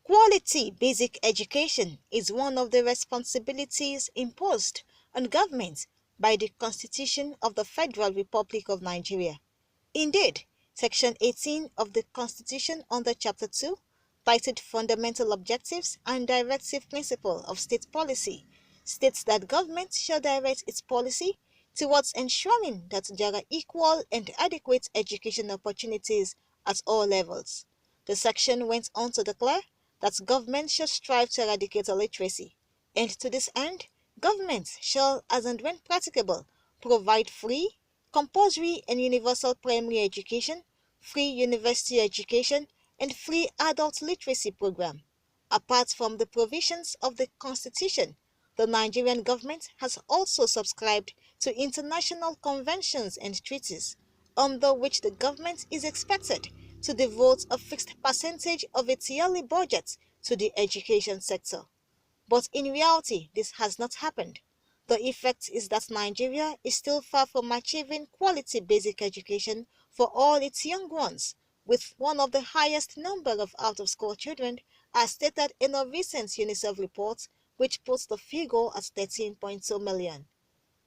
Quality basic education is one of the responsibilities imposed on government by the Constitution of the Federal Republic of Nigeria. Indeed, Section 18 of the Constitution under Chapter 2, titled Fundamental Objectives and Directive Principle of State Policy, states that government shall direct its policy towards ensuring that there are equal and adequate education opportunities at all levels. The section went on to declare that government shall strive to eradicate illiteracy, and to this end, government shall, as and when practicable, provide free, compulsory and universal primary education, free university education, and free adult literacy program. Apart from the provisions of the Constitution, the Nigerian government has also subscribed to international conventions and treaties, under which the government is expected to devote a fixed percentage of its yearly budget to the education sector. But in reality, this has not happened. The effect is that Nigeria is still far from achieving quality basic education for all its young ones, with one of the highest number of out-of-school children, as stated in a recent UNICEF report, which puts the figure at 13.2 million.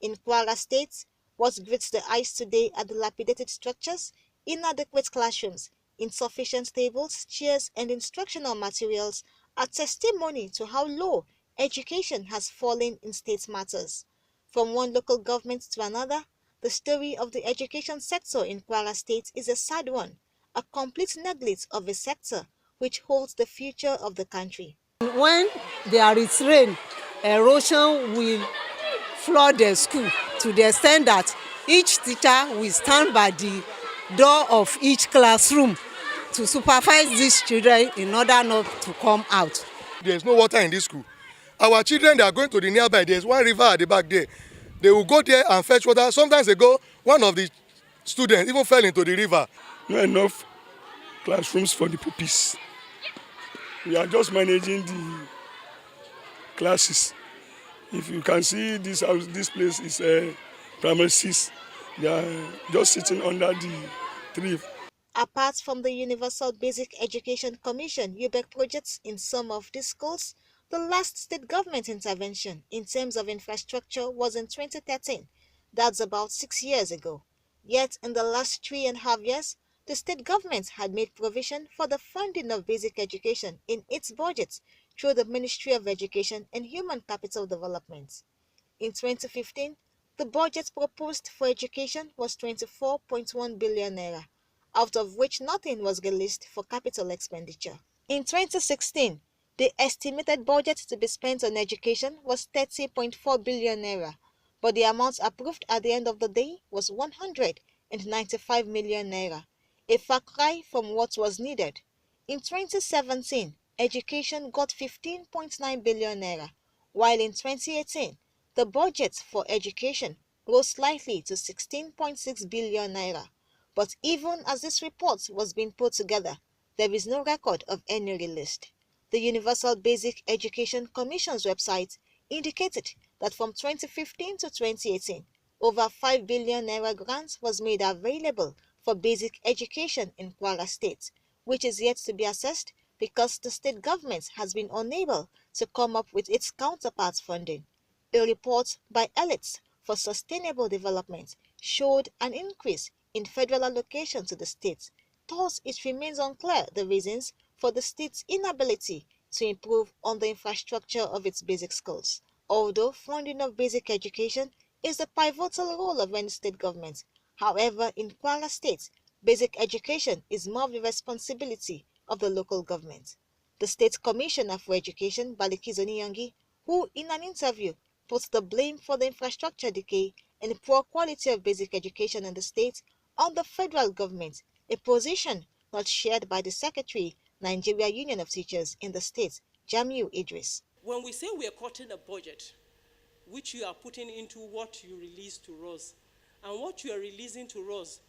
In Kwara State, what greets the eyes today are dilapidated structures, inadequate classrooms, insufficient tables, chairs, and instructional materials are testimony to how low education has fallen in state matters. From one local government to another, the story of the education sector in Kwara State is a sad one, a complete neglect of a sector which holds the future of the country. When there is rain, erosion will flood the school to the extent that each teacher will stand by the door of each classroom to supervise these children in order not to come out. There is no water in this school. Our children, they are going to the nearby. There is one river at the back there. They will go there and fetch water. Sometimes ago, one of the students even fell into the river. Not enough classrooms for the pupils. We are just managing the classes. If you can see this house, this place is a primary 6. They are just sitting under the tree. Apart from the Universal Basic Education Commission UBEC projects in some of these schools, the last state government intervention in terms of infrastructure was in 2013. That's about 6 years ago. Yet in the last 3.5 years, the state government had made provision for the funding of basic education in its budget through the Ministry of Education and Human Capital Development. In 2015, the budget proposed for education was 24.1 billion naira, out of which nothing was released for capital expenditure. In 2016, the estimated budget to be spent on education was 30.4 billion naira, but the amount approved at the end of the day was 195 million naira, a far cry from what was needed. In 2017, education got 15.9 billion naira, while in 2018, the budget for education rose slightly to 16.6 billion naira. But even as this report was being put together, there is no record of any released. The Universal Basic Education Commission's website indicated that from 2015 to 2018, over 5 billion naira grants was made available for basic education in Kwara State, which is yet to be assessed because the state government has been unable to come up with its counterpart funding. A report by Elites for Sustainable Development showed an increase in federal allocation to the state. Thus, it remains unclear the reasons for the state's inability to improve on the infrastructure of its basic schools. Although funding of basic education is the pivotal role of any state government, however, in Kwara State, basic education is more of the responsibility of the local government. The State Commissioner for Education, Balikizo Niyangi, who in an interview puts the blame for the infrastructure decay and poor quality of basic education in the state on the federal government, a position not shared by the Secretary, Nigeria Union of Teachers in the state, Jamiu Idris. When we say we are cutting a budget, which you are putting into what you release to us, and what you are releasing to us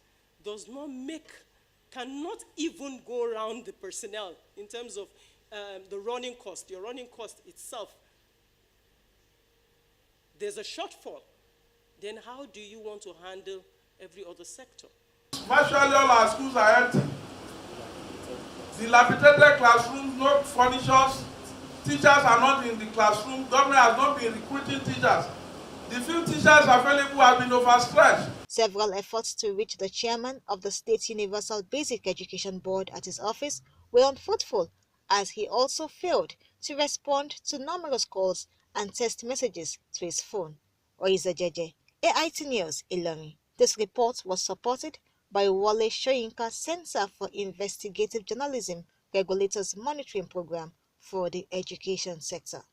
does not cannot even go around the personnel in terms of the running cost, your running cost itself. There's a shortfall. Then how do you want to handle every other sector? Virtually all our schools are empty. Dilapidated classrooms, no furnitures, teachers are not in the classroom, government has not been recruiting teachers. The few teachers available have been overstretched. Several efforts to reach the chairman of the State Universal Basic Education Board at his office were unfruitful, as he also failed to respond to numerous calls and text messages to his phone. Oiza Jeje, AIT News, Ilorin. This report was supported by Wale Shoyinka Center for Investigative Journalism, Regulators Monitoring Program for the Education Sector.